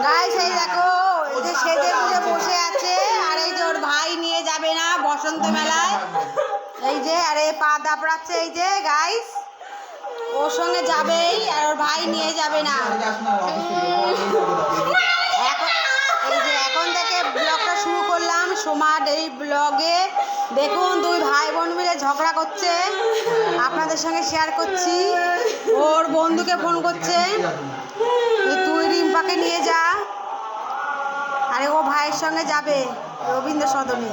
Guys এই দেখো এই যে সেজে গুজে বসে আছে, আর এই যে ওর ভাই নিয়ে যাবে না বসন্ত মেলায়। এই যে আরে পা দাপড়াচ্ছে, এই যে গাইস ওর সঙ্গে যাবেই আর ওর ভাই নিয়ে যাবে না। এই যে এখন থেকে ব্লগটা শুরু করলাম সোমার এই ব্লগে। দেখুন দুই ভাই বোন মিলে ঝগড়া করছে, আপনাদের সঙ্গে শেয়ার করছি। ওর বন্ধুকে ফোন করছে, তুই রিম্পাকে নিয়ে যা, আরে ও ভাইয়ের সঙ্গে যাবে রবীন্দ্র সদনে।